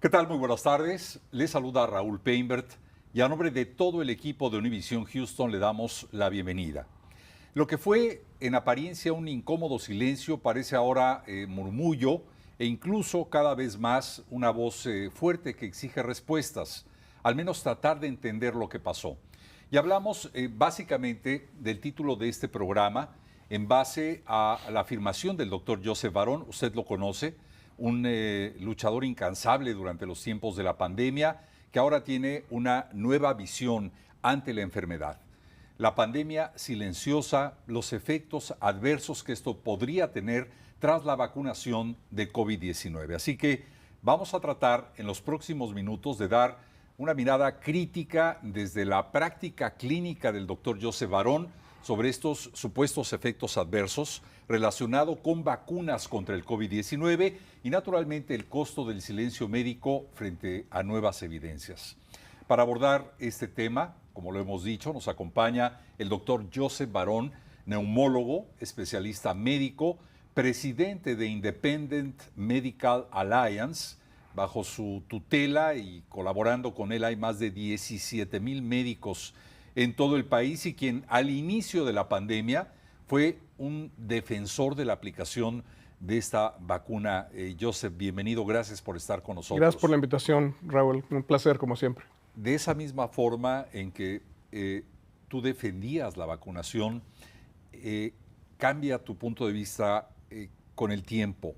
¿Qué tal? Muy buenas tardes. Les saluda Raúl Peinbert y a nombre de todo el equipo de Univision Houston le damos la bienvenida. Lo que fue en apariencia un incómodo silencio parece ahora murmullo e incluso cada vez más una voz fuerte que exige respuestas, al menos tratar de entender lo que pasó. Y hablamos básicamente del título de este programa en base a la afirmación del doctor Joseph Barón, usted lo conoce, un luchador incansable durante los tiempos de la pandemia, que ahora tiene una nueva visión ante la enfermedad. La pandemia silenciosa, los efectos adversos que esto podría tener tras la vacunación de COVID-19. Así que vamos a tratar en los próximos minutos de dar una mirada crítica desde la práctica clínica del doctor Joseph Barón sobre estos supuestos efectos adversos relacionados con vacunas contra el COVID-19 y naturalmente el costo del silencio médico frente a nuevas evidencias. Para abordar este tema, como lo hemos dicho, nos acompaña el doctor Joseph Barón, neumólogo, especialista médico, presidente de Independent Medical Alliance. Bajo su tutela y colaborando con él hay más de 17,000 médicos en todo el país y quien al inicio de la pandemia fue un defensor de la aplicación de esta vacuna. Joseph, bienvenido, gracias por estar con nosotros. Gracias por la invitación, Raúl, un placer como siempre. De esa misma forma en que tú defendías la vacunación, cambia tu punto de vista con el tiempo.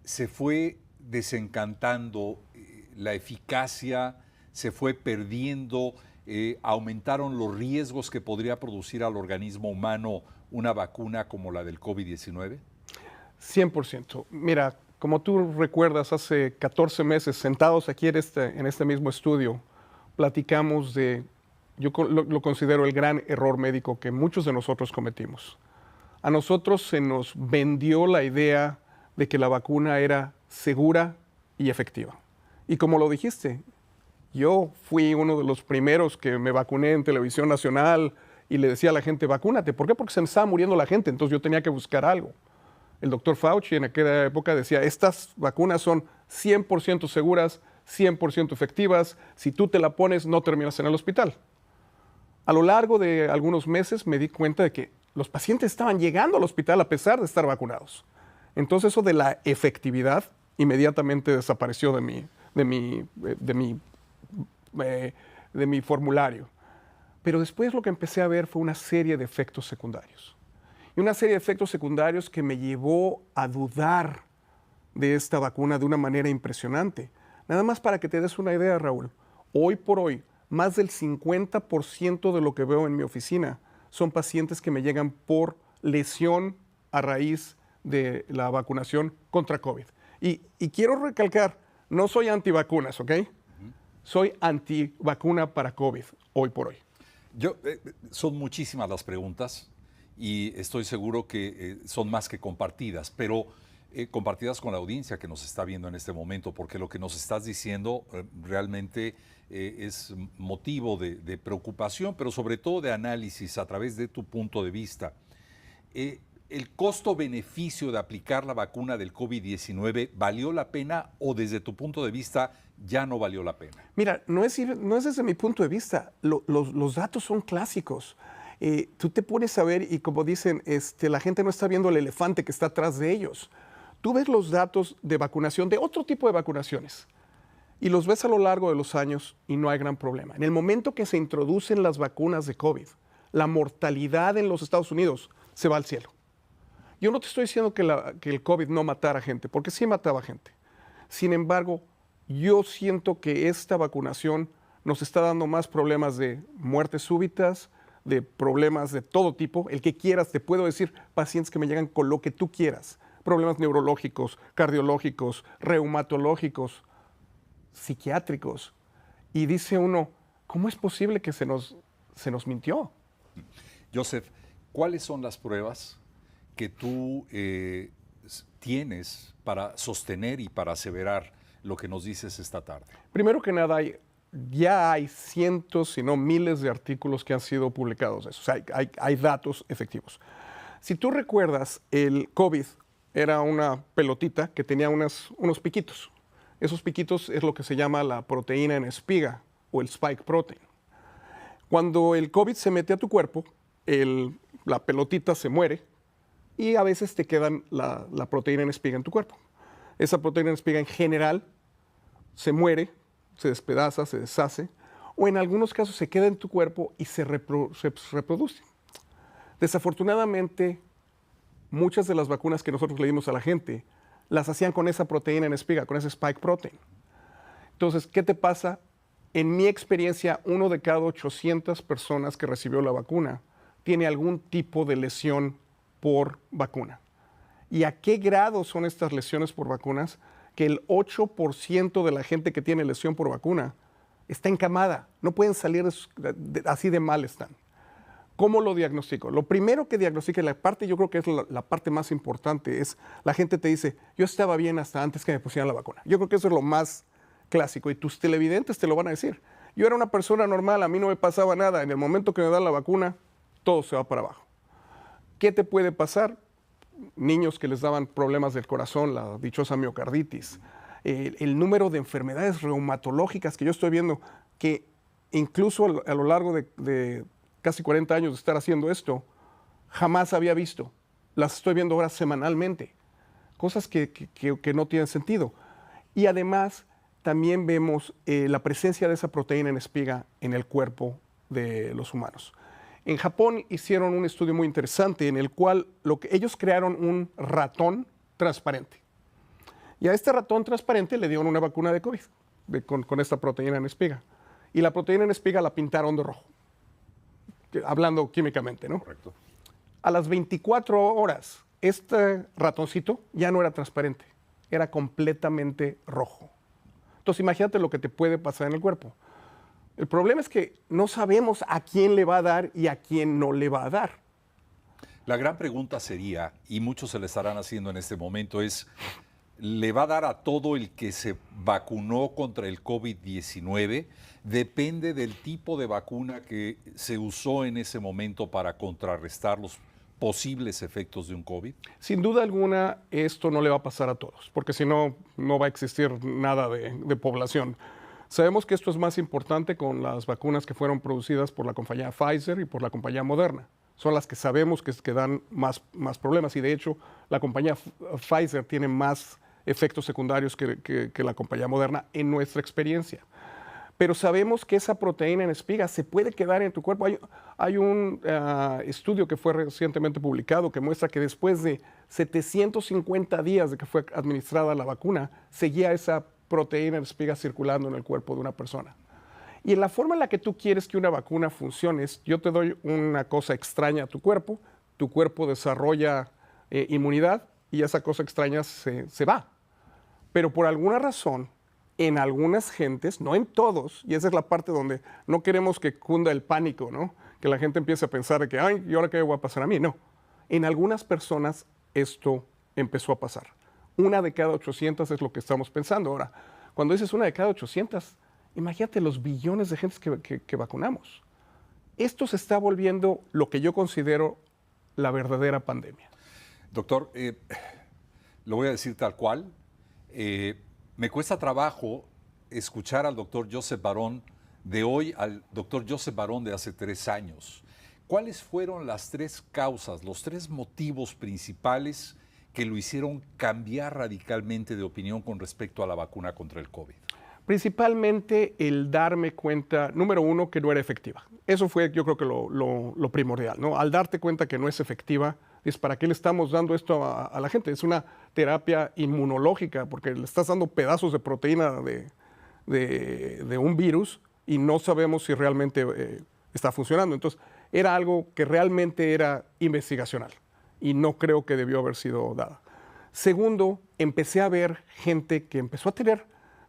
Se fue desencantando la eficacia, se fue perdiendo, aumentaron los riesgos que podría producir al organismo humano una vacuna como la del COVID-19? 100%. Mira, como tú recuerdas, hace 14 meses, sentados aquí en este mismo estudio, platicamos de, yo lo considero el gran error médico que muchos de nosotros cometimos. A nosotros se nos vendió la idea de que la vacuna era segura y efectiva. Y como lo dijiste, yo fui uno de los primeros que me vacuné en televisión nacional y le decía a la gente, vacúnate. ¿Por qué? Porque se me estaba muriendo la gente, entonces yo tenía que buscar algo. El doctor Fauci en aquella época decía, estas vacunas son 100% seguras, 100% efectivas, si tú te la pones no terminas en el hospital. A lo largo de algunos meses me di cuenta de que los pacientes estaban llegando al hospital a pesar de estar vacunados. Entonces eso de la efectividad inmediatamente desapareció de mi formulario. Pero después lo que empecé a ver fue una serie de efectos secundarios. Y una serie de efectos secundarios que me llevó a dudar de esta vacuna de una manera impresionante. Nada más para que te des una idea, Raúl. Hoy por hoy, más del 50% de lo que veo en mi oficina son pacientes que me llegan por lesión a raíz de la vacunación contra COVID. Y quiero recalcar, no soy antivacunas, ¿ok? Soy antivacuna para COVID, hoy por hoy. Son muchísimas las preguntas y estoy seguro que son más que compartidas, pero compartidas con la audiencia que nos está viendo en este momento, porque lo que nos estás diciendo realmente es motivo de preocupación, pero sobre todo de análisis a través de tu punto de vista. ¿El costo-beneficio de aplicar la vacuna del COVID-19 valió la pena o desde tu punto de vista ya no valió la pena? Mira, no es desde mi punto de vista. Los datos son clásicos. Tú te pones a ver y como dicen, la gente no está viendo el elefante que está atrás de ellos. Tú ves los datos de vacunación, de otro tipo de vacunaciones, y los ves a lo largo de los años y no hay gran problema. En el momento que se introducen las vacunas de COVID, la mortalidad en los Estados Unidos se va al cielo. Yo no te estoy diciendo que el COVID no matara gente, porque sí mataba gente. Sin embargo, yo siento que esta vacunación nos está dando más problemas de muertes súbitas, de problemas de todo tipo. El que quieras, te puedo decir, pacientes que me llegan con lo que tú quieras. Problemas neurológicos, cardiológicos, reumatológicos, psiquiátricos. Y dice uno, ¿cómo es posible que se nos mintió? Joseph, ¿cuáles son las pruebas que tú tienes para sostener y para aseverar lo que nos dices esta tarde? Primero que nada, ya hay cientos, si no miles de artículos que han sido publicados de eso. O sea, hay datos efectivos. Si tú recuerdas, el COVID era una pelotita que tenía unos piquitos. Esos piquitos es lo que se llama la proteína en espiga o el spike protein. Cuando el COVID se mete a tu cuerpo, la pelotita se muere y a veces te queda la proteína en espiga en tu cuerpo. Esa proteína en espiga en general se muere, se despedaza, se deshace, o en algunos casos se queda en tu cuerpo y se reproduce. Desafortunadamente, muchas de las vacunas que nosotros le dimos a la gente las hacían con esa proteína en espiga, con ese spike protein. Entonces, ¿qué te pasa? En mi experiencia, 1 de cada 800 personas que recibió la vacuna tiene algún tipo de lesión por vacuna. ¿Y a qué grado son estas lesiones por vacunas? Que el 8% de la gente que tiene lesión por vacuna está encamada. No pueden salir así de mal están. ¿Cómo lo diagnostico? Lo primero que diagnostica, la parte yo creo que es la parte más importante, es la gente te dice, yo estaba bien hasta antes que me pusieran la vacuna. Yo creo que eso es lo más clásico y tus televidentes te lo van a decir. Yo era una persona normal, a mí no me pasaba nada. En el momento que me dan la vacuna, todo se va para abajo. ¿Qué te puede pasar? Niños que les daban problemas del corazón, la dichosa miocarditis, el número de enfermedades reumatológicas que yo estoy viendo, que incluso a lo largo de casi 40 años de estar haciendo esto, jamás había visto. Las estoy viendo ahora semanalmente. Cosas que no tienen sentido. Y además, también vemos la presencia de esa proteína en espiga en el cuerpo de los humanos. En Japón hicieron un estudio muy interesante en el cual ellos crearon un ratón transparente. Y a este ratón transparente le dieron una vacuna de COVID con esta proteína en espiga. Y la proteína en espiga la pintaron de rojo, hablando químicamente, ¿no? Correcto. A las 24 horas, este ratoncito ya no era transparente, era completamente rojo. Entonces imagínate lo que te puede pasar en el cuerpo. El problema es que no sabemos a quién le va a dar y a quién no le va a dar. La gran pregunta sería, y muchos se le estarán haciendo en este momento, es, ¿le va a dar a todo el que se vacunó contra el COVID-19? ¿Depende del tipo de vacuna que se usó en ese momento para contrarrestar los posibles efectos de un COVID? Sin duda alguna, esto no le va a pasar a todos, porque si no, no va a existir nada de población. Sabemos que esto es más importante con las vacunas que fueron producidas por la compañía Pfizer y por la compañía Moderna. Son las que sabemos que dan más problemas y de hecho la compañía Pfizer tiene más efectos secundarios que la compañía Moderna en nuestra experiencia. Pero sabemos que esa proteína en espiga se puede quedar en tu cuerpo. Hay un estudio que fue recientemente publicado que muestra que después de 750 días de que fue administrada la vacuna, seguía esa proteína en espiga circulando en el cuerpo de una persona. Y en la forma en la que tú quieres que una vacuna funcione, yo te doy una cosa extraña a tu cuerpo desarrolla inmunidad y esa cosa extraña se va. Pero por alguna razón, en algunas gentes, no en todos, y esa es la parte donde no queremos que cunda el pánico, ¿no? Que la gente empiece a pensar de que, ay, ¿y ahora qué va a pasar a mí? No. En algunas personas esto empezó a pasar. 1 de cada 800 es lo que estamos pensando ahora. Cuando dices 1 de cada 800, imagínate los billones de gentes que vacunamos. Esto se está volviendo lo que yo considero la verdadera pandemia. Doctor, lo voy a decir tal cual. Me cuesta trabajo escuchar al doctor Joseph Barón de hoy al doctor Joseph Barón de hace 3 años. ¿Cuáles fueron las 3 causas, los 3 motivos principales que lo hicieron cambiar radicalmente de opinión con respecto a la vacuna contra el COVID? Principalmente el darme cuenta, número 1, que no era efectiva. Eso fue, yo creo que lo primordial, ¿no? Al darte cuenta que no es efectiva, es para qué le estamos dando esto a la gente. Es una terapia inmunológica, porque le estás dando pedazos de proteína de un virus y no sabemos si realmente está funcionando. Entonces, era algo que realmente era investigacional y no creo que debió haber sido dada. Segundo, empecé a ver gente que empezó a tener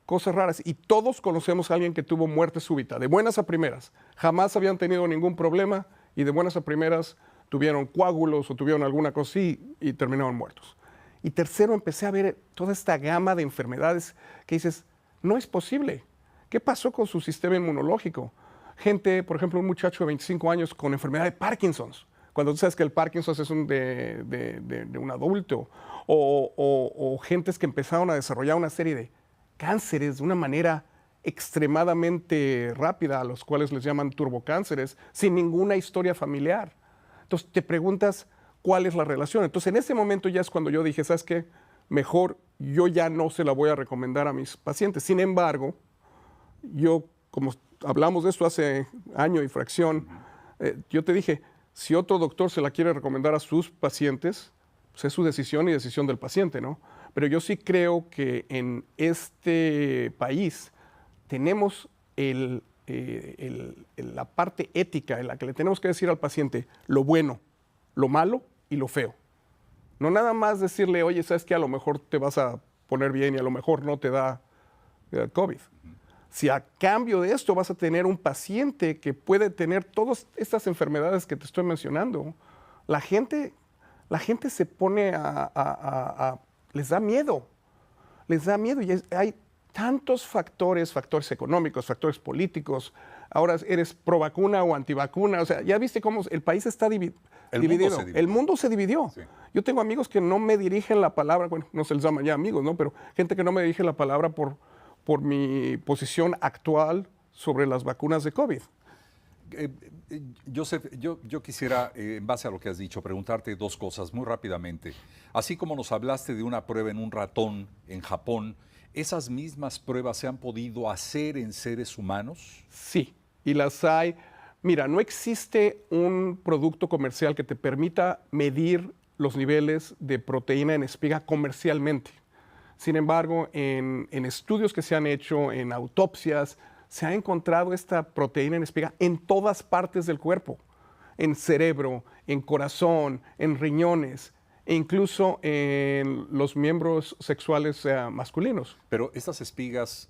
cosas raras y todos conocemos a alguien que tuvo muerte súbita, de buenas a primeras. Jamás habían tenido ningún problema y de buenas a primeras tuvieron coágulos o tuvieron alguna cosa así y terminaron muertos. Y tercero, empecé a ver toda esta gama de enfermedades que dices, no es posible. ¿Qué pasó con su sistema inmunológico? Gente, por ejemplo, un muchacho de 25 años con enfermedad de Parkinson's, cuando tú sabes que el Parkinson's es de un adulto, o gentes que empezaron a desarrollar una serie de cánceres de una manera extremadamente rápida, a los cuales les llaman turbocánceres, sin ninguna historia familiar. Entonces te preguntas cuál es la relación. Entonces en ese momento ya es cuando yo dije, ¿sabes qué? Mejor yo ya no se la voy a recomendar a mis pacientes. Sin embargo, yo, como hablamos de esto hace año y fracción, yo te dije, si otro doctor se la quiere recomendar a sus pacientes, pues es su decisión y decisión del paciente, ¿no? Pero yo sí creo que en este país tenemos la parte ética en la que le tenemos que decir al paciente lo bueno, lo malo y lo feo. No nada más decirle, oye, ¿sabes qué? A lo mejor te vas a poner bien y a lo mejor no te da COVID. Si a cambio de esto vas a tener un paciente que puede tener todas estas enfermedades que te estoy mencionando, la gente se pone les da miedo y hay tantos factores económicos, factores políticos. Ahora eres pro vacuna o antivacuna. O sea, ya viste cómo el país está dividido. El mundo se dividió. Sí. Yo tengo amigos que no me dirigen la palabra, bueno, no se les llama ya amigos, ¿no? Pero gente que no me dirige la palabra por mi posición actual sobre las vacunas de COVID. Joseph, yo quisiera, en base a lo que has dicho, preguntarte dos cosas muy rápidamente. Así como nos hablaste de una prueba en un ratón en Japón, ¿esas mismas pruebas se han podido hacer en seres humanos? Sí, y las hay. Mira, no existe un producto comercial que te permita medir los niveles de proteína en espiga comercialmente. Sin embargo, en estudios que se han hecho, en autopsias, se ha encontrado esta proteína en espiga en todas partes del cuerpo, en cerebro, en corazón, en riñones, e incluso en los miembros sexuales masculinos. Pero estas espigas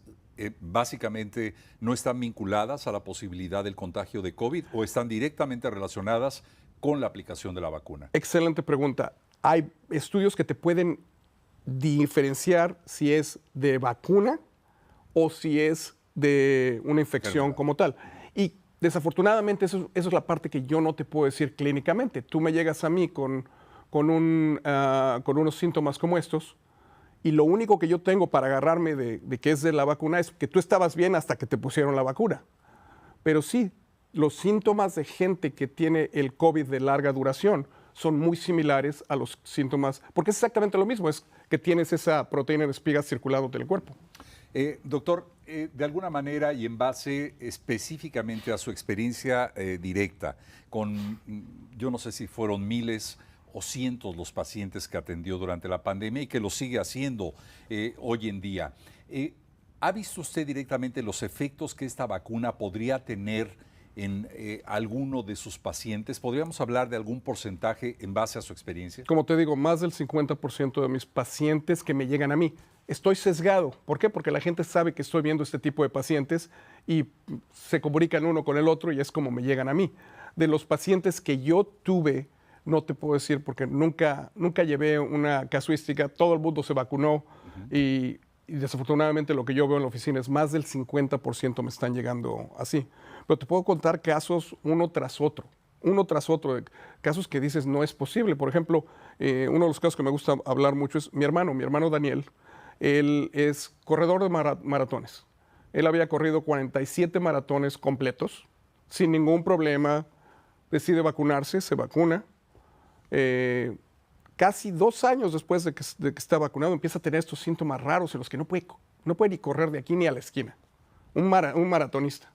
básicamente no están vinculadas a la posibilidad del contagio de COVID o están directamente relacionadas con la aplicación de la vacuna. Excelente pregunta. Hay estudios que te pueden diferenciar si es de vacuna o si es de una infección como tal. Y desafortunadamente eso es la parte que yo no te puedo decir clínicamente. Tú me llegas a mí con unos síntomas como estos y lo único que yo tengo para agarrarme de que es de la vacuna es que tú estabas bien hasta que te pusieron la vacuna. Pero sí, los síntomas de gente que tiene el COVID de larga duración son muy similares a los síntomas, porque es exactamente lo mismo, es que tienes esa proteína de espiga circulando en el cuerpo. Doctor, de alguna manera y en base específicamente a su experiencia directa, con, yo no sé si fueron miles o cientos los pacientes que atendió durante la pandemia y que lo sigue haciendo hoy en día, ¿ha visto usted directamente los efectos que esta vacuna podría tener en alguno de sus pacientes? ¿Podríamos hablar de algún porcentaje en base a su experiencia? Como te digo, más del 50% de mis pacientes que me llegan a mí. Estoy sesgado. ¿Por qué? Porque la gente sabe que estoy viendo este tipo de pacientes y se comunican uno con el otro y es como me llegan a mí. De los pacientes que yo tuve, no te puedo decir porque nunca llevé una casuística, todo el mundo se vacunó y desafortunadamente lo que yo veo en la oficina es más del 50% me están llegando así. Pero te puedo contar casos uno tras otro, de casos que dices no es posible. Por ejemplo, uno de los casos que me gusta hablar mucho es mi hermano Daniel. Él es corredor de maratones. Él había corrido 47 maratones completos, sin ningún problema, decide vacunarse, se vacuna. Casi 2 años después de que está vacunado, empieza a tener estos síntomas raros en los que no puede ni correr de aquí ni a la esquina. Un maratonista.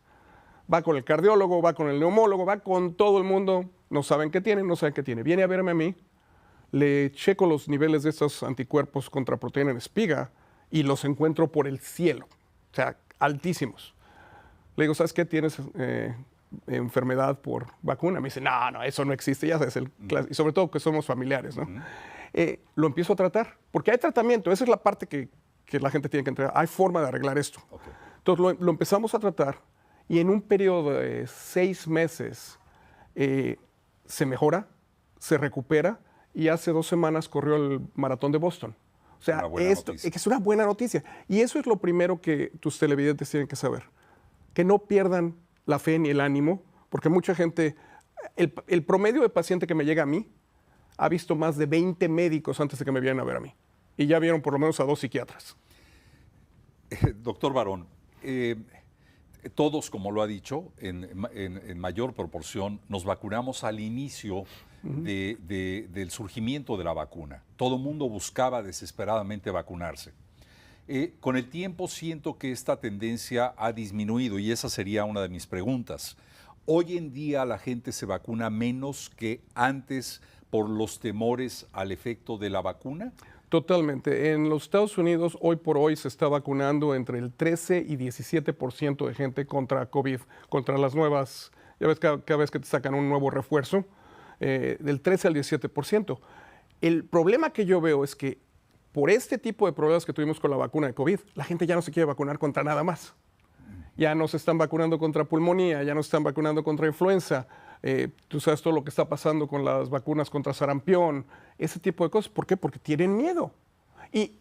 Va con el cardiólogo, va con el neumólogo, va con todo el mundo. No saben qué tiene, no saben qué tiene. Viene a verme a mí, le checo los niveles de estos anticuerpos contra proteína en espiga y los encuentro por el cielo. O sea, altísimos. Le digo, ¿sabes qué? Tienes enfermedad por vacuna. Me dice, no, eso no existe, ya sabes, y sobre todo que somos familiares, ¿no? Lo empiezo a tratar, porque hay tratamiento, esa es la parte que la gente tiene que entregar, hay forma de arreglar esto. Okay. Entonces lo empezamos a tratar y en un periodo de 6 meses se mejora, se recupera y hace 2 semanas corrió el maratón de Boston. O sea, esto es una buena noticia. Y eso es lo primero que tus televidentes tienen que saber, que no pierdan la fe ni el ánimo, porque mucha gente, el promedio de paciente que me llega a mí, ha visto más de 20 médicos antes de que me vienen a ver a mí. Y ya vieron por lo menos a 2 psiquiatras. Doctor Barón, todos, como lo ha dicho, en mayor proporción, nos vacunamos al inicio del surgimiento de la vacuna. Todo el mundo buscaba desesperadamente vacunarse. Con el tiempo siento que esta tendencia ha disminuido y esa sería una de mis preguntas. Hoy en día la gente se vacuna menos que antes por los temores al efecto de la vacuna. Totalmente. En los Estados Unidos, hoy por hoy, se está vacunando entre el 13 y 17% de gente contra COVID, contra las nuevas, ya ves, cada vez que te sacan un nuevo refuerzo, del 13 al 17%. El problema que yo veo es que por este tipo de problemas que tuvimos con la vacuna de COVID, la gente ya no se quiere vacunar contra nada más. Ya no se están vacunando contra pulmonía, ya no se están vacunando contra influenza. Tú sabes todo lo que está pasando con las vacunas contra sarampión, ese tipo de cosas. ¿Por qué? Porque tienen miedo. Y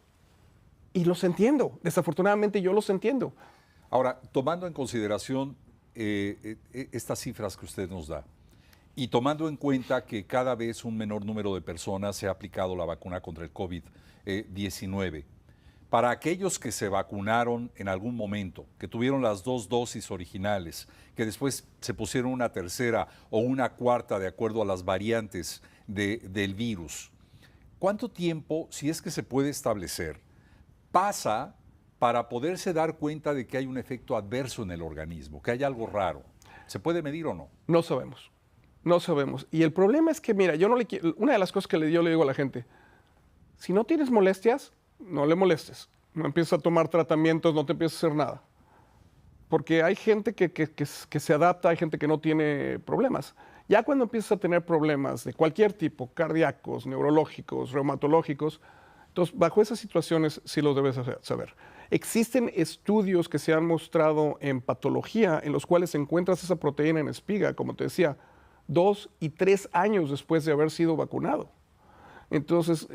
los entiendo. Desafortunadamente yo los entiendo. Ahora, tomando en consideración estas cifras que usted nos da y tomando en cuenta que cada vez un menor número de personas se ha aplicado la vacuna contra el COVID-19, para aquellos que se vacunaron en algún momento, que tuvieron las 2 dosis originales, que después se pusieron una tercera o una cuarta de acuerdo a las variantes del virus, ¿cuánto tiempo, si es que se puede establecer, pasa para poderse dar cuenta de que hay un efecto adverso en el organismo, que hay algo raro? ¿Se puede medir o no? No sabemos. No sabemos. Y el problema es que, mira, una de las cosas que yo le digo a la gente, si no tienes molestias, no le molestes. No empieces a tomar tratamientos, no te empieces a hacer nada. Porque hay gente que se adapta, hay gente que no tiene problemas. Ya cuando empiezas a tener problemas de cualquier tipo, cardíacos, neurológicos, reumatológicos, entonces bajo esas situaciones sí lo debes saber. Existen estudios que se han mostrado en patología en los cuales encuentras esa proteína en espiga, como te decía, 2 y 3 años después de haber sido vacunado. Entonces,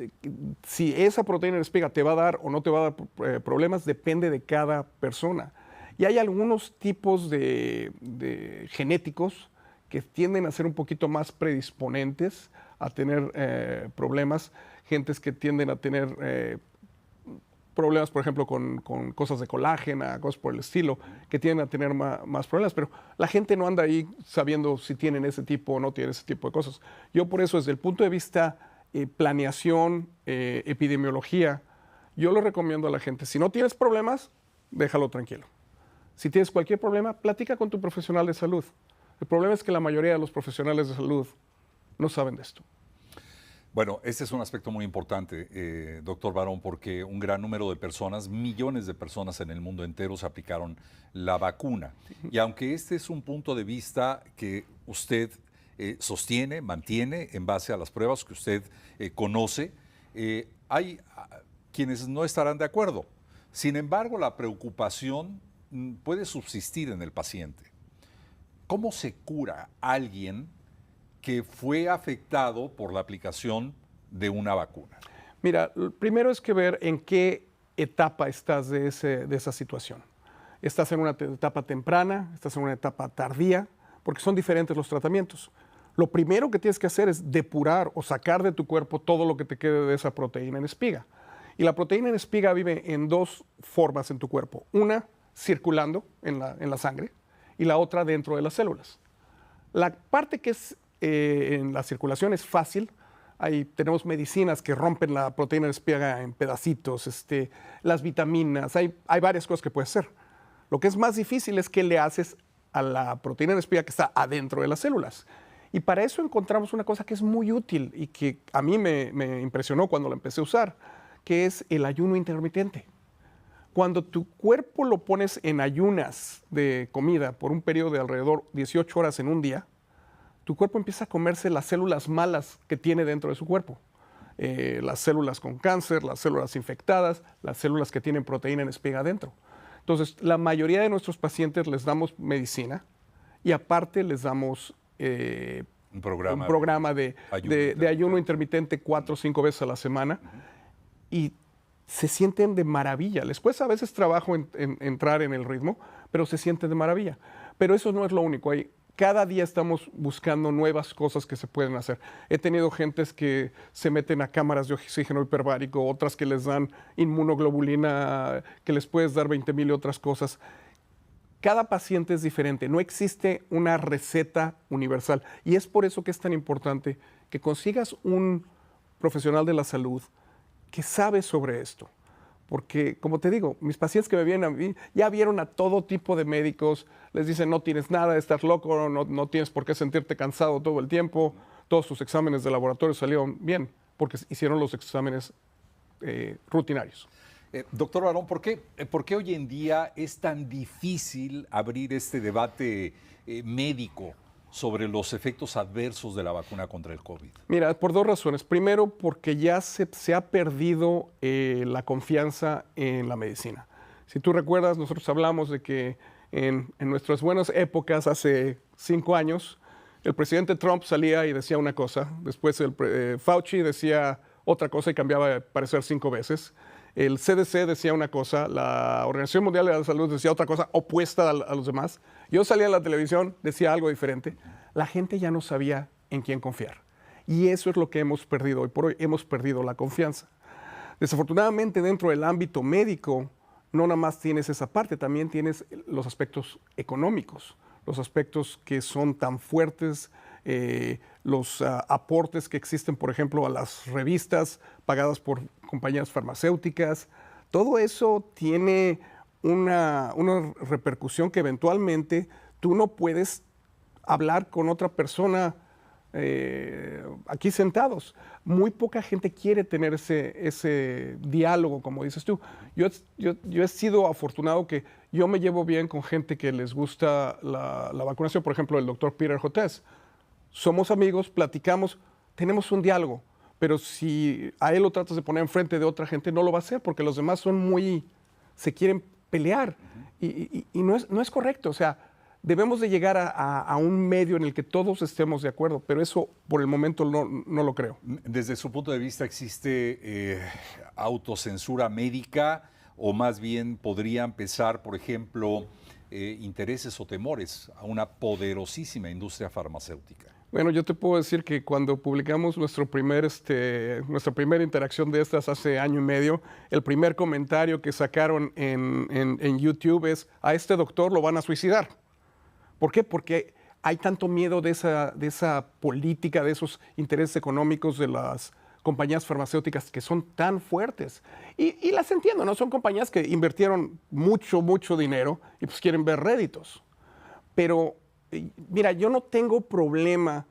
si esa proteína en espiga te va a dar o no te va a dar problemas, depende de cada persona. Y hay algunos tipos de genéticos que tienden a ser un poquito más predisponentes a tener problemas, gentes que tienden a tener problemas, por ejemplo, con cosas de colágeno, cosas por el estilo, que tienden a tener más problemas, pero la gente no anda ahí sabiendo si tienen ese tipo o no tienen ese tipo de cosas. Yo por eso, desde el punto de vista planeación, epidemiología, yo le recomiendo a la gente, si no tienes problemas, déjalo tranquilo. Si tienes cualquier problema, platica con tu profesional de salud. El problema es que la mayoría de los profesionales de salud no saben de esto. Bueno, este es un aspecto muy importante, doctor Barón, porque un gran número de personas, millones de personas en el mundo entero se aplicaron la vacuna. Y aunque este es un punto de vista que usted sostiene, mantiene en base a las pruebas que usted conoce, hay quienes no estarán de acuerdo. Sin embargo, la preocupación puede subsistir en el paciente. ¿Cómo se cura a alguien que fue afectado por la aplicación de una vacuna? Mira, primero es que ver en qué etapa estás de esa situación. ¿Estás en una etapa temprana? ¿Estás en una etapa tardía? Porque son diferentes los tratamientos. Lo primero que tienes que hacer es depurar o sacar de tu cuerpo todo lo que te quede de esa proteína en espiga. Y la proteína en espiga vive en 2 formas en tu cuerpo. Una, circulando en la sangre, y la otra dentro de las células. La parte que es en la circulación es fácil. Tenemos medicinas que rompen la proteína en espiga en pedacitos, las vitaminas, hay varias cosas que puedes hacer. Lo que es más difícil es qué le haces a la proteína en espiga que está adentro de las células. Y para eso encontramos una cosa que es muy útil y que a mí me impresionó cuando la empecé a usar, que es el ayuno intermitente. Cuando tu cuerpo lo pones en ayunas de comida por un periodo de alrededor 18 horas en un día, tu cuerpo empieza a comerse las células malas que tiene dentro de su cuerpo. Las células con cáncer, las células infectadas, las células que tienen proteína en espiga adentro. Entonces, la mayoría de nuestros pacientes les damos medicina y aparte les damos un programa de ayuno intermitente 4 o 5 veces a la semana. Y se sienten de maravilla. Les cuesta a veces trabajo en entrar en el ritmo, pero se sienten de maravilla. Pero eso no es lo único. Hay cada día estamos buscando nuevas cosas que se pueden hacer. He tenido gentes que se meten a cámaras de oxígeno hiperbárico, otras que les dan inmunoglobulina, que les puedes dar 20,000 y otras cosas. Cada paciente es diferente, no existe una receta universal. Y es por eso que es tan importante que consigas un profesional de la salud que sabe sobre esto. Porque, como te digo, mis pacientes que me vienen a mí ya vieron a todo tipo de médicos, les dicen no tienes nada, estás loco, no tienes por qué sentirte cansado todo el tiempo, todos tus exámenes de laboratorio salieron bien, porque hicieron los exámenes rutinarios. Doctor Barón, ¿por qué hoy en día es tan difícil abrir este debate médico sobre los efectos adversos de la vacuna contra el COVID? Mira, por dos razones. Primero, porque ya se ha perdido la confianza en la medicina. Si tú recuerdas, nosotros hablamos de que en nuestras buenas épocas, hace 5 años, el presidente Trump salía y decía una cosa, después Fauci decía otra cosa y cambiaba de parecer 5 veces. El CDC decía una cosa, la Organización Mundial de la Salud decía otra cosa opuesta a los demás. Yo salía en la televisión, decía algo diferente. La gente ya no sabía en quién confiar. Y eso es lo que hemos perdido. Hoy por hoy hemos perdido la confianza. Desafortunadamente, dentro del ámbito médico, no nada más tienes esa parte, también tienes los aspectos económicos, los aspectos que son tan fuertes, los aportes que existen, por ejemplo, a las revistas pagadas por compañías farmacéuticas. Todo eso tiene una repercusión que eventualmente tú no puedes hablar con otra persona aquí sentados. Muy poca gente quiere tener ese diálogo, como dices tú. Yo he sido afortunado que yo me llevo bien con gente que les gusta la vacunación, por ejemplo, el doctor Peter Hotez. Somos amigos, platicamos, tenemos un diálogo, pero si a él lo tratas de poner enfrente de otra gente, no lo va a hacer porque los demás se quieren pelear y no es correcto. O sea, debemos de llegar a un medio en el que todos estemos de acuerdo, pero eso por el momento no lo creo. Desde su punto de vista, ¿existe autocensura médica o más bien podría empezar, por ejemplo, intereses o temores a una poderosísima industria farmacéutica? Bueno, yo te puedo decir que cuando publicamos nuestra primera interacción de estas hace año y medio, el primer comentario que sacaron en YouTube es: a este doctor lo van a suicidar. ¿Por qué? Porque hay tanto miedo de esa política, de esos intereses económicos de las compañías farmacéuticas que son tan fuertes. Y las entiendo, ¿no? Son compañías que invirtieron mucho dinero y pues quieren ver réditos. Pero mira, yo no tengo problema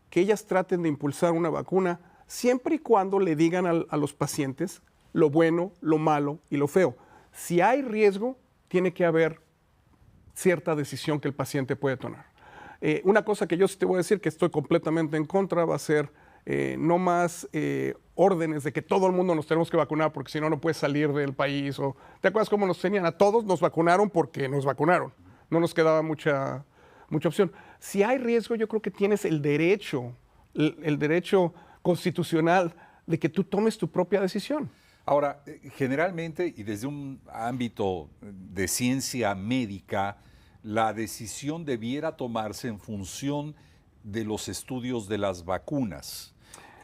que ellas traten de impulsar una vacuna siempre y cuando le digan a los pacientes lo bueno, lo malo y lo feo. Si hay riesgo, tiene que haber cierta decisión que el paciente puede tomar. Una cosa que yo sí te voy a decir que estoy completamente en contra va a ser no más órdenes de que todo el mundo nos tenemos que vacunar porque si no, no puedes salir del país. ¿Te acuerdas cómo nos tenían a todos? Nos vacunaron porque nos vacunaron. No nos quedaba mucha opción. Si hay riesgo, yo creo que tienes el derecho constitucional de que tú tomes tu propia decisión. Ahora, generalmente y desde un ámbito de ciencia médica, la decisión debiera tomarse en función de los estudios de las vacunas.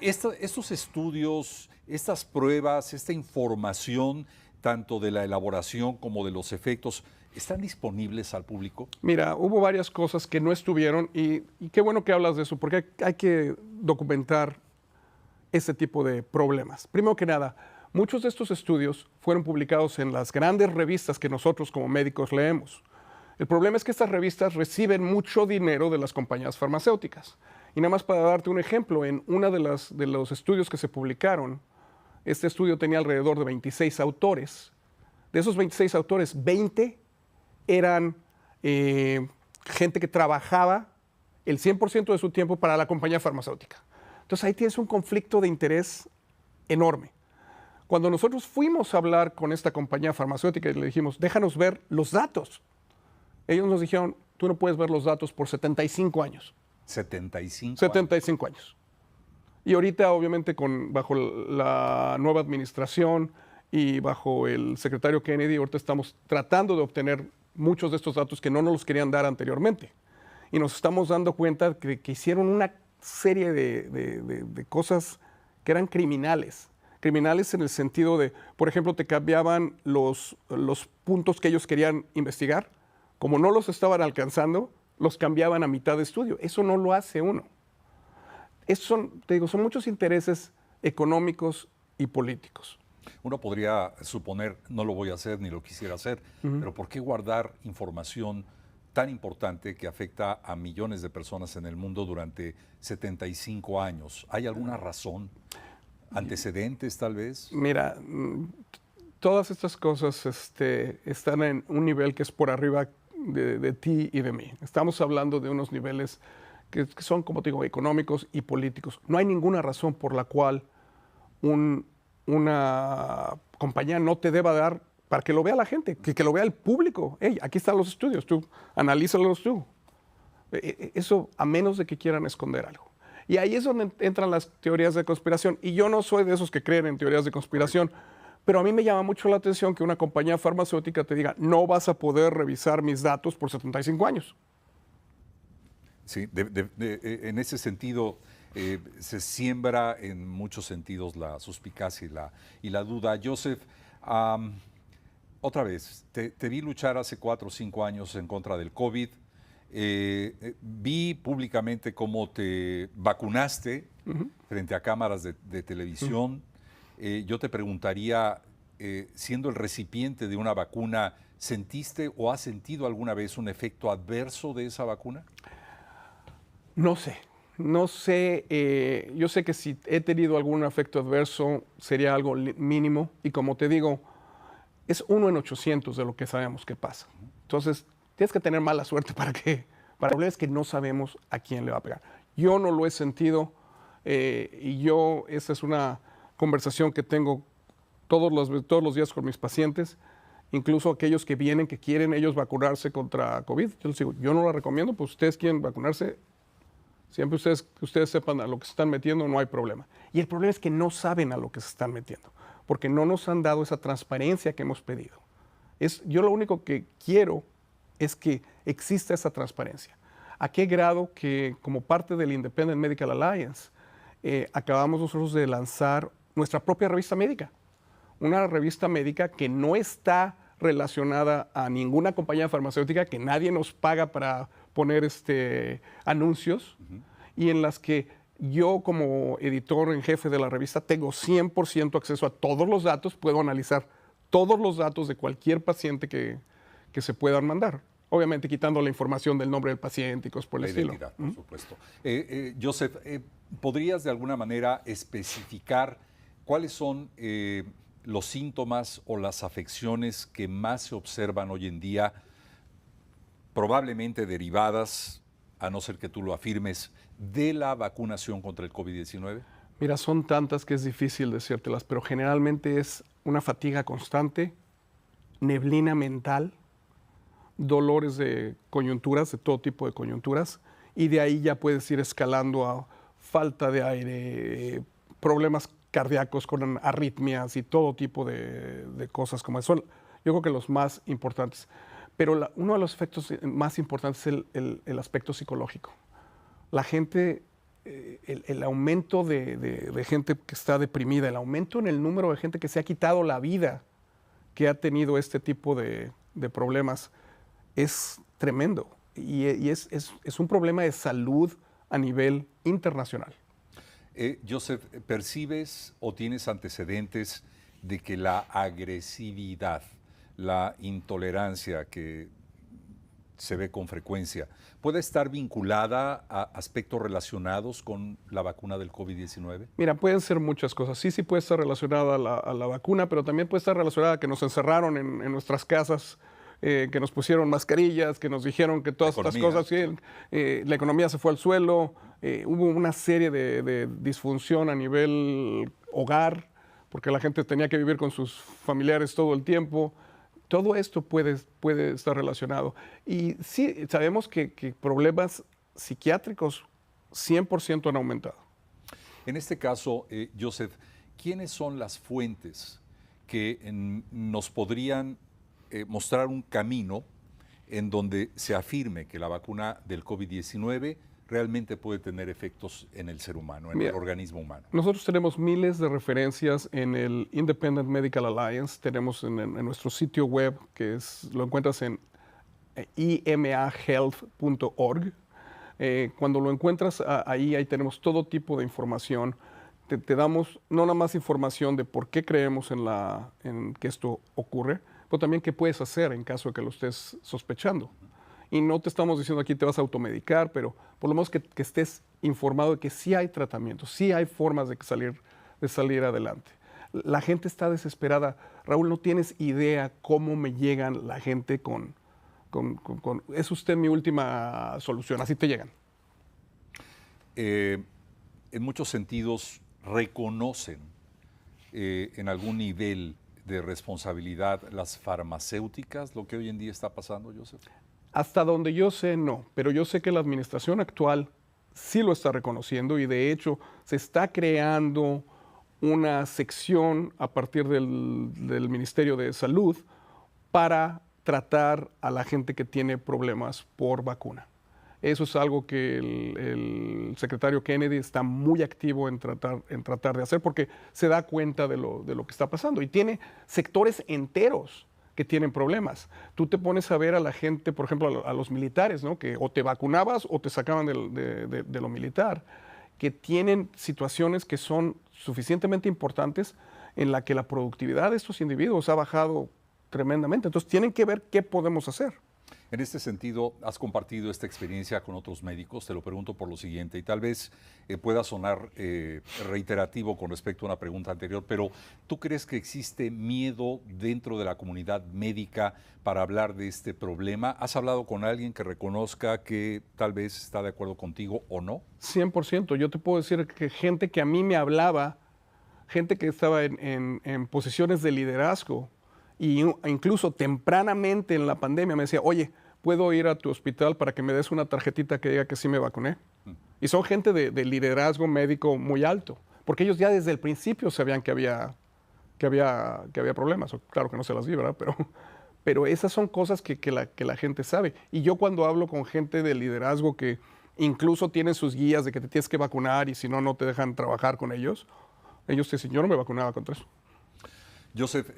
Estos estudios, estas pruebas, esta información, tanto de la elaboración como de los efectos, ¿están disponibles al público? Mira, hubo varias cosas que no estuvieron y qué bueno que hablas de eso, porque hay que documentar ese tipo de problemas. Primero que nada, muchos de estos estudios fueron publicados en las grandes revistas que nosotros como médicos leemos. El problema es que estas revistas reciben mucho dinero de las compañías farmacéuticas. Y nada más para darte un ejemplo, en uno de los estudios que se publicaron, este estudio tenía alrededor de 26 autores. De esos 26 autores, 20 eran gente que trabajaba el 100% de su tiempo para la compañía farmacéutica. Entonces ahí tienes un conflicto de interés enorme. Cuando nosotros fuimos a hablar con esta compañía farmacéutica y le dijimos, déjanos ver los datos, ellos nos dijeron, tú no puedes ver los datos por 75 años. 75 años. Y ahorita, obviamente, bajo la nueva administración y bajo el secretario Kennedy, ahorita estamos tratando de obtener muchos de estos datos que no nos los querían dar anteriormente. y nos estamos dando cuenta que hicieron una serie de cosas que eran criminales. Criminales en el sentido de, por ejemplo, te cambiaban los puntos que ellos querían investigar. Como no los estaban alcanzando, los cambiaban a mitad de estudio. Eso no lo hace uno. Te digo, son muchos intereses económicos y políticos. Uno podría suponer, no lo voy a hacer ni lo quisiera hacer, pero ¿por qué guardar información tan importante que afecta a millones de personas en el mundo durante 75 años? ¿Hay alguna razón? ¿Antecedentes tal vez? Mira, todas estas cosas están en un nivel que es por arriba de ti y de mí. Estamos hablando de unos niveles que son, como te digo, económicos y políticos. No hay ninguna razón por la cual una compañía no te deba dar para que lo vea la gente, que lo vea el público. Hey, aquí están los estudios, tú analízalos tú. Eso a menos de que quieran esconder algo. Y ahí es donde entran las teorías de conspiración. Y yo no soy de esos que creen en teorías de conspiración, pero a mí me llama mucho la atención que una compañía farmacéutica te diga, no vas a poder revisar mis datos por 75 años. Sí, en ese sentido se siembra en muchos sentidos la suspicacia y la duda. Joseph, otra vez, te vi luchar hace 4 o 5 años en contra del COVID. Vi públicamente cómo te vacunaste frente a cámaras de televisión. Yo te preguntaría, siendo el recipiente de una vacuna, ¿sentiste o has sentido alguna vez un efecto adverso de esa vacuna? No sé. Yo sé que si he tenido algún efecto adverso sería algo mínimo y como te digo, es 1 en 800 de lo que sabemos que pasa. Entonces, tienes que tener mala suerte para el problema es que no sabemos a quién le va a pegar. Yo no lo he sentido y esa es una conversación que tengo todos los días con mis pacientes, incluso aquellos que vienen, que quieren ellos vacunarse contra COVID. Yo les digo, yo no la recomiendo, pues ustedes quieren vacunarse, siempre ustedes sepan a lo que se están metiendo, no hay problema. Y el problema es que no saben a lo que se están metiendo, porque no nos han dado esa transparencia que hemos pedido. Yo lo único que quiero es que exista esa transparencia. ¿A qué grado que como parte del Independent Medical Alliance acabamos nosotros de lanzar nuestra propia revista médica? Una revista médica que no está relacionada a ninguna compañía farmacéutica, que nadie nos paga para poner anuncios, y en las que yo como editor en jefe de la revista tengo 100% acceso a todos los datos, puedo analizar todos los datos de cualquier paciente que se puedan mandar. Obviamente quitando la información del nombre del paciente y cosas por el estilo. Identidad, por supuesto. Joseph, ¿podrías de alguna manera especificar cuáles son los síntomas o las afecciones que más se observan hoy en día, probablemente derivadas, a no ser que tú lo afirmes, de la vacunación contra el COVID-19? Mira, son tantas que es difícil decírtelas, pero generalmente es una fatiga constante, neblina mental, dolores de coyunturas, de todo tipo de coyunturas, y de ahí ya puedes ir escalando a falta de aire, problemas cardíacos con arritmias y todo tipo de cosas como eso. Yo creo que los más importantes. Pero uno de los efectos más importantes es el aspecto psicológico. La gente, el aumento de gente que está deprimida, el aumento en el número de gente que se ha quitado la vida, que ha tenido este tipo de problemas, es tremendo y es un problema de salud a nivel internacional. Joseph, ¿percibes o tienes antecedentes de que la agresividad, la intolerancia que se ve con frecuencia, puede estar vinculada a aspectos relacionados con la vacuna del COVID-19? Mira, pueden ser muchas cosas. Sí puede estar relacionada a la vacuna, pero también puede estar relacionada a que nos encerraron en nuestras casas, que nos pusieron mascarillas, que nos dijeron que todas estas cosas, la economía se fue al suelo, hubo una serie de disfunción a nivel hogar, porque la gente tenía que vivir con sus familiares todo el tiempo. Todo esto puede estar relacionado. Y sí, sabemos que problemas psiquiátricos 100% han aumentado. En este caso, Joseph, ¿quiénes son las fuentes que nos podrían mostrar un camino en donde se afirme que la vacuna del COVID-19 realmente puede tener efectos en el ser humano, en el organismo humano? Nosotros tenemos miles de referencias en el Independent Medical Alliance, tenemos en nuestro sitio web, lo encuentras en imahealth.org. Cuando lo encuentras ahí tenemos todo tipo de información. Te damos no nada más información de por qué creemos en que esto ocurre, pero también qué puedes hacer en caso de que lo estés sospechando. Y no te estamos diciendo aquí te vas a automedicar, pero por lo menos que estés informado de que sí hay tratamiento, sí hay formas de salir adelante. La gente está desesperada. Raúl, no tienes idea cómo me llegan la gente es usted mi última solución, así te llegan. En muchos sentidos reconocen en algún nivel de responsabilidad las farmacéuticas, lo que hoy en día está pasando, Joseph. Hasta donde yo sé, no, pero yo sé que la administración actual sí lo está reconociendo y de hecho se está creando una sección a partir del Ministerio de Salud para tratar a la gente que tiene problemas por vacuna. Eso es algo que el secretario Kennedy está muy activo en tratar de hacer porque se da cuenta de lo que está pasando y tiene sectores enteros que tienen problemas. Tú te pones a ver a la gente, por ejemplo, a los militares, ¿no? Que o te vacunabas o te sacaban de lo militar, que tienen situaciones que son suficientemente importantes en la que la productividad de estos individuos ha bajado tremendamente. Entonces tienen que ver qué podemos hacer. En este sentido, has compartido esta experiencia con otros médicos. Te lo pregunto por lo siguiente, y tal vez pueda sonar reiterativo con respecto a una pregunta anterior, pero ¿tú crees que existe miedo dentro de la comunidad médica para hablar de este problema? ¿Has hablado con alguien que reconozca que tal vez está de acuerdo contigo o no? 100%. Yo te puedo decir que gente que a mí me hablaba, gente que estaba en posiciones de liderazgo, y incluso tempranamente en la pandemia me decía, oye, ¿puedo ir a tu hospital para que me des una tarjetita que diga que sí me vacuné? Y son gente de liderazgo médico muy alto, porque ellos ya desde el principio sabían que había problemas. Claro que no se las di, ¿verdad? Pero esas son cosas que la gente sabe. Y yo cuando hablo con gente de liderazgo que incluso tienen sus guías de que te tienes que vacunar y si no, no te dejan trabajar con ellos te dicen, yo no me vacunaba contra eso. Joseph,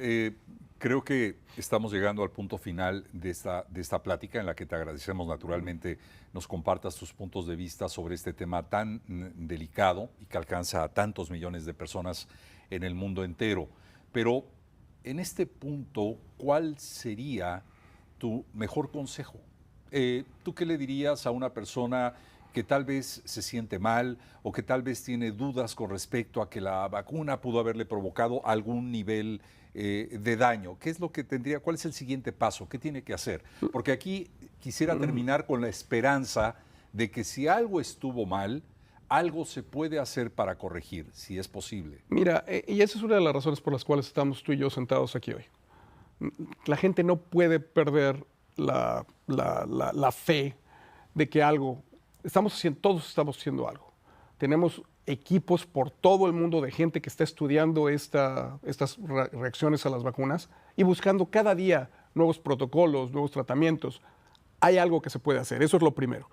creo que estamos llegando al punto final de esta plática en la que te agradecemos naturalmente nos compartas tus puntos de vista sobre este tema tan delicado y que alcanza a tantos millones de personas en el mundo entero. Pero en este punto, ¿cuál sería tu mejor consejo? ¿Tú qué le dirías a una persona que tal vez se siente mal o que tal vez tiene dudas con respecto a que la vacuna pudo haberle provocado algún nivel de daño? ¿Qué es lo que tendría? ¿Cuál es el siguiente paso? ¿Qué tiene que hacer? Porque aquí quisiera terminar con la esperanza de que si algo estuvo mal, algo se puede hacer para corregir, si es posible. Mira, y esa es una de las razones por las cuales estamos tú y yo sentados aquí hoy. La gente no puede perder la fe de que todos estamos haciendo algo. Tenemos equipos por todo el mundo de gente que está estudiando estas reacciones a las vacunas y buscando cada día nuevos protocolos, nuevos tratamientos. Hay algo que se puede hacer, eso es lo primero.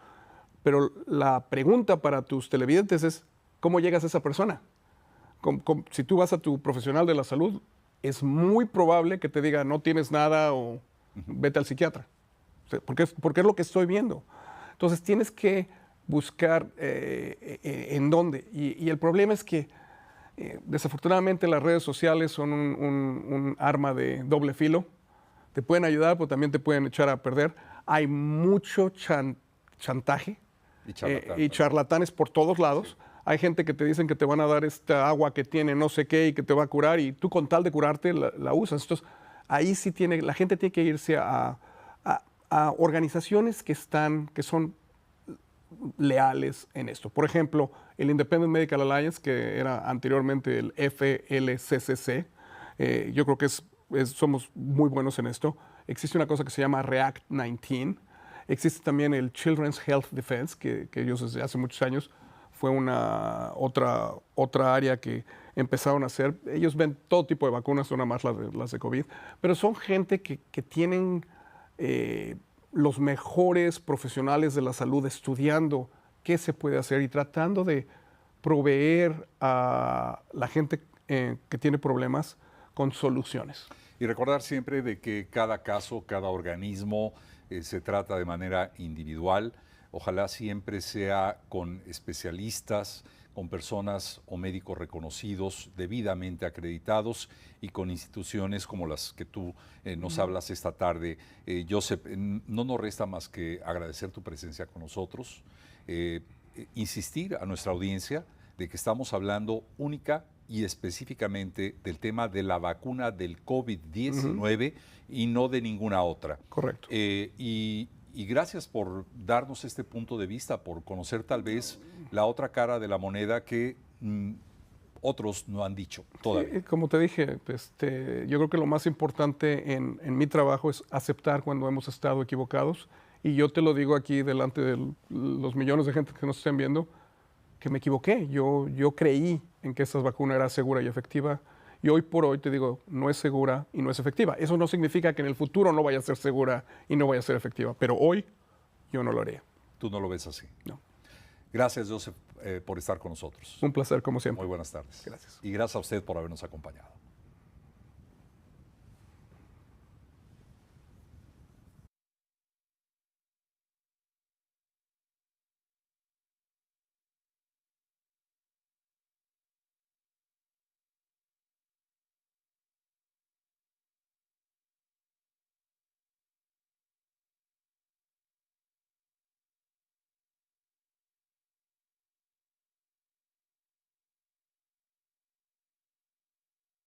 Pero la pregunta para tus televidentes es, ¿cómo llegas a esa persona? Si tú vas a tu profesional de la salud, es muy probable que te diga, no tienes nada o vete al psiquiatra. Porque es lo que estoy viendo. Entonces tienes que buscar en dónde. Y el problema es que desafortunadamente las redes sociales son un arma de doble filo. Te pueden ayudar, pero también te pueden echar a perder. Hay mucho chantaje y charlatanes por todos lados. Sí. Hay gente que te dicen que te van a dar esta agua que tiene no sé qué y que te va a curar y tú con tal de curarte la usas. Entonces ahí sí la gente tiene que irse a organizaciones que son leales en esto. Por ejemplo, el Independent Medical Alliance, que era anteriormente el FLCCC, yo creo que somos muy buenos en esto. Existe una cosa que se llama React 19. Existe también el Children's Health Defense, que ellos desde hace muchos años fue otra área que empezaron a hacer. Ellos ven todo tipo de vacunas, no nada más las de COVID, pero son gente que tienen los mejores profesionales de la salud estudiando qué se puede hacer y tratando de proveer a la gente que tiene problemas con soluciones. Y recordar siempre de que cada caso, cada organismo se trata de manera individual. Ojalá siempre sea con especialistas, con personas o médicos reconocidos, debidamente acreditados y con instituciones como las que tú nos hablas esta tarde. Joseph, no nos resta más que agradecer tu presencia con nosotros, insistir a nuestra audiencia de que estamos hablando única y específicamente del tema de la vacuna del COVID-19 y no de ninguna otra. Correcto. Y gracias por darnos este punto de vista, por conocer tal vez la otra cara de la moneda que otros no han dicho todavía. Como te dije, yo creo que lo más importante en mi trabajo es aceptar cuando hemos estado equivocados. Y yo te lo digo aquí delante de los millones de gente que nos estén viendo, que me equivoqué. Yo creí en que esta vacuna era segura y efectiva. Y hoy por hoy te digo, no es segura y no es efectiva. Eso no significa que en el futuro no vaya a ser segura y no vaya a ser efectiva. Pero hoy yo no lo haría. Tú no lo ves así. No. Gracias, Joseph, por estar con nosotros. Un placer, como siempre. Muy buenas tardes. Gracias. Y gracias a usted por habernos acompañado.